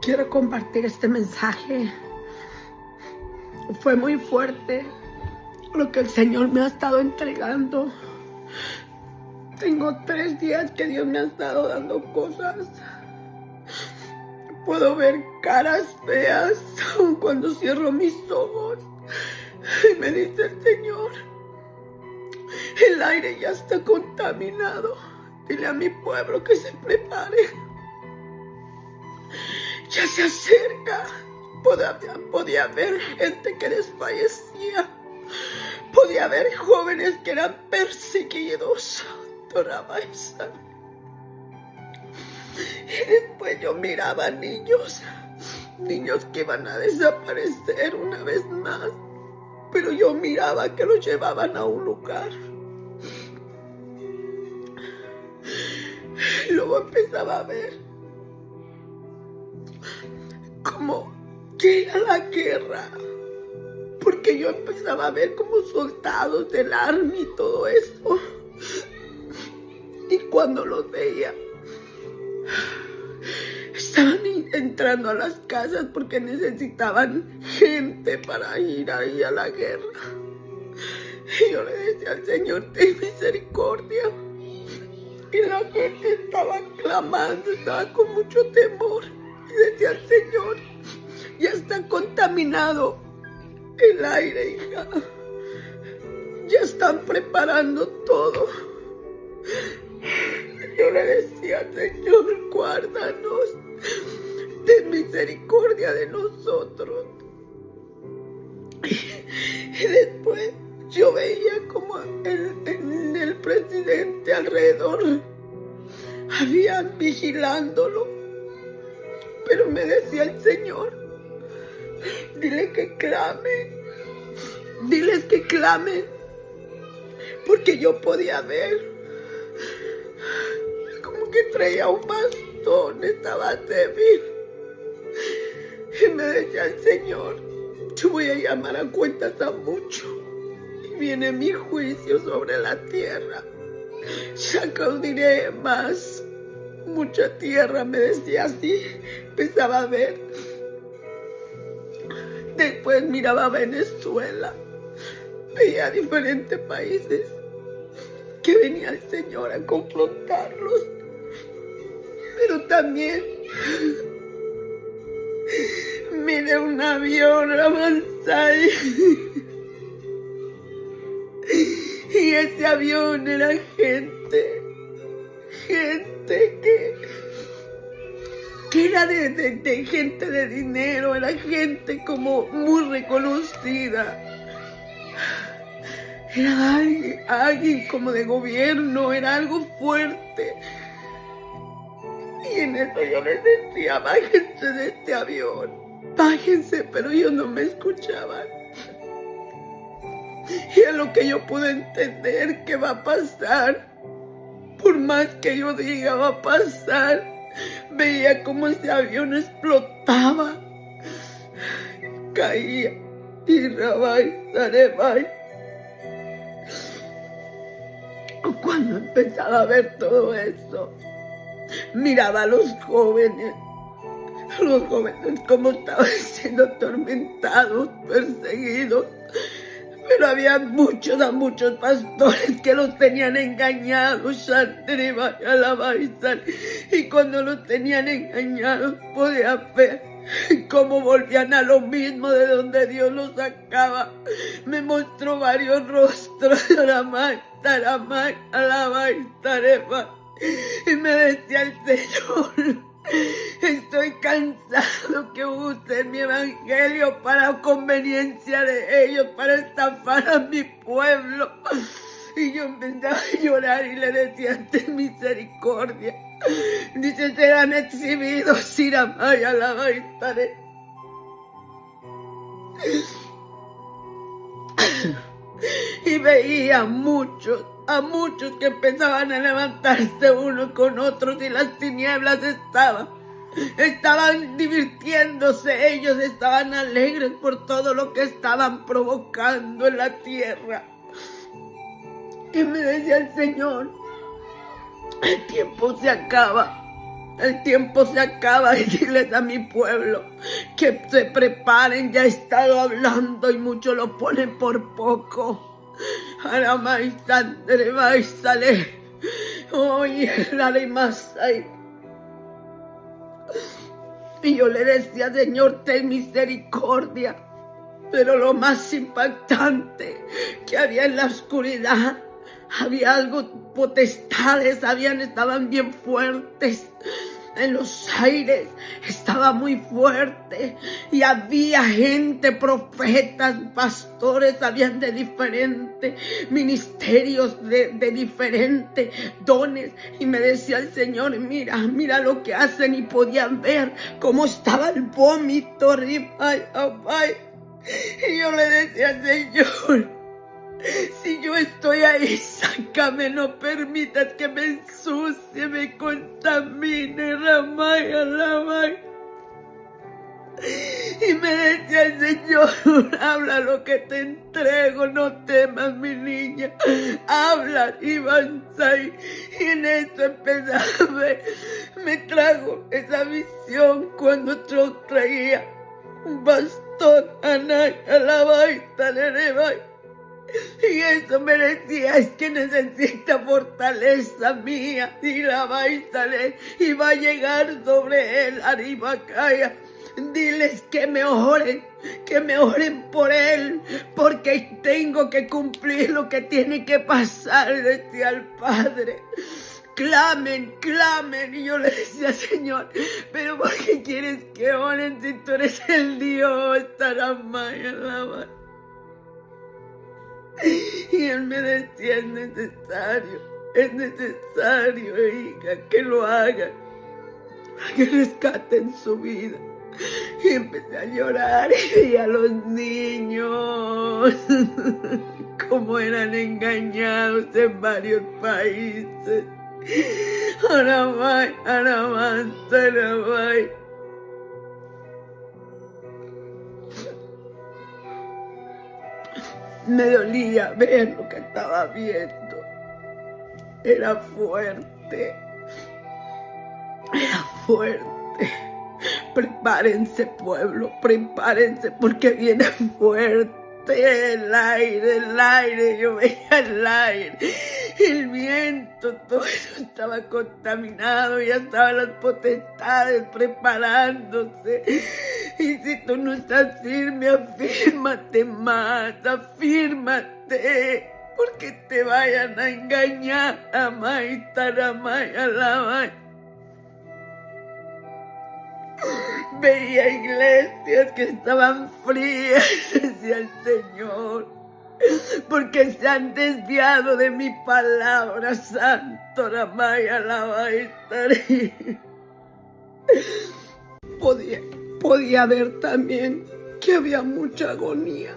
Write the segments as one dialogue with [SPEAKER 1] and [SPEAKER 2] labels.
[SPEAKER 1] Quiero compartir este mensaje. Fue muy fuerte lo que el Señor me ha estado entregando. Tengo 3 días que Dios me ha estado dando cosas. Puedo ver caras feas aun cuando cierro mis ojos. Y me dice el Señor, el aire ya está contaminado. Dile a mi pueblo que se prepare. Ya se acerca. Podía haber gente que desfallecía. Podía haber jóvenes que eran perseguidos. Y después yo miraba niños que iban a desaparecer una vez más. Pero yo miraba que los llevaban a un lugar. Y luego empezaba a ver como que era la guerra. Porque yo empezaba a ver como soldados del army y todo eso. Y cuando los veía, estaban entrando a las casas porque necesitaban gente para ir ahí a la guerra. Y yo le decía al Señor, ten misericordia. Y la gente estaba clamando, estaba con mucho temor. Y decía al Señor, ya está contaminado el aire, hija. Ya están preparando todo. Yo le decía, Señor, guárdanos, ten misericordia de nosotros. Y después yo veía como el presidente alrededor habían vigilándolo. Pero me decía el Señor, dile que clamen, diles que clamen, porque yo podía ver como que traía un bastón, estaba débil. Y me decía el Señor, yo voy a llamar a cuentas a mucho, y viene mi juicio sobre la tierra. Sacudiré más, mucha tierra, me decía así. Empezaba a ver. Después miraba a Venezuela, veía diferentes países que venía el Señor a confrontarlos. Pero también miré un avión avanzar y ese avión era gente que era de gente de dinero, era gente como muy reconocida. Era alguien como de gobierno, era algo fuerte. Y en eso yo les decía, bájense de este avión, bájense, pero ellos no me escuchaban. Y es lo que yo pude entender que va a pasar. Por más que yo diga, va a pasar. Veía como ese avión explotaba, caía, y Rabai, Sarebai. Cuando empezaba a ver todo eso, miraba a los jóvenes como estaban siendo atormentados, perseguidos. Pero había muchos pastores que los tenían engañados, y cuando los tenían engañados podía ver cómo volvían a lo mismo de donde Dios los sacaba. Me mostró varios rostros, y me decía el Señor, estoy cansado que usen mi evangelio para conveniencia de ellos, para estafar a mi pueblo. Y yo empezaba a llorar y le decía, ten misericordia. Dice, serán exhibidos, Siramaya, la Baitare. Y veía a muchos que empezaban a levantarse unos con otros y las tinieblas estaban divirtiéndose, ellos estaban alegres por todo lo que estaban provocando en la tierra. Y me decía el Señor, el tiempo se acaba, El tiempo se acaba y diles a mi pueblo que se preparen. Ya he estado hablando y muchos lo ponen por poco. Aramay, sandre, may, sale. Oye, la ley más ahí. Y yo le decía, Señor, ten misericordia. Pero lo más impactante que había en la oscuridad, había algo, potestades, estaban bien fuertes. En los aires estaba muy fuerte y había gente, profetas, pastores, habían de diferentes ministerios, de diferentes dones. Y me decía el Señor, mira lo que hacen, y podían ver cómo estaba el vómito. Y yo le decía, Señor, si yo estoy ahí, sácame, no permitas que me ensucie, me contamine, Ramay, Alamay. Y me decía el Señor, habla lo que te entrego, no temas, mi niña, habla y avanza. Y en eso empezaba, me trajo esa visión cuando yo traía un bastón, Anay, Alabay, Talerebay. Y eso me decía, es que necesita fortaleza mía, y la va a instalar, y va a llegar sobre él, Aribacaya. Diles que me oren por él, porque tengo que cumplir lo que tiene que pasar, decía el Padre. Clamen, y yo le decía, Señor, pero ¿por qué quieres que oren si tú eres el Dios? Taramaya, la. Y él me decía, es necesario, hija, que lo hagan, que rescaten su vida. Y empecé a llorar y vi a los niños como eran engañados en varios países. Aramay, Aramán, Aramay. Me dolía ver lo que estaba viendo. Era fuerte. Era fuerte. Prepárense, pueblo, prepárense, porque viene fuerte el aire. Yo veía el aire, el viento, todo eso estaba contaminado. Ya estaban las potestades preparándose. Y si tú no estás firme, afírmate más, afírmate, porque te vayan a engañar. Amay, taramay, alamay. Veía iglesias que estaban frías, decía el Señor, porque se han desviado de mi palabra, santo, Ramay, alabay, tarí. Podía ver también que había mucha agonía.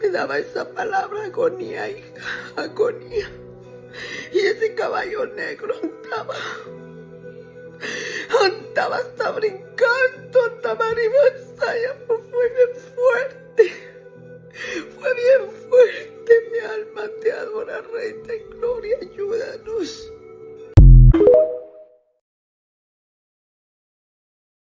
[SPEAKER 1] Me daba esa palabra, agonía, hija, agonía. Y ese caballo negro andaba hasta brincando, andaba arriba, fue bien fuerte.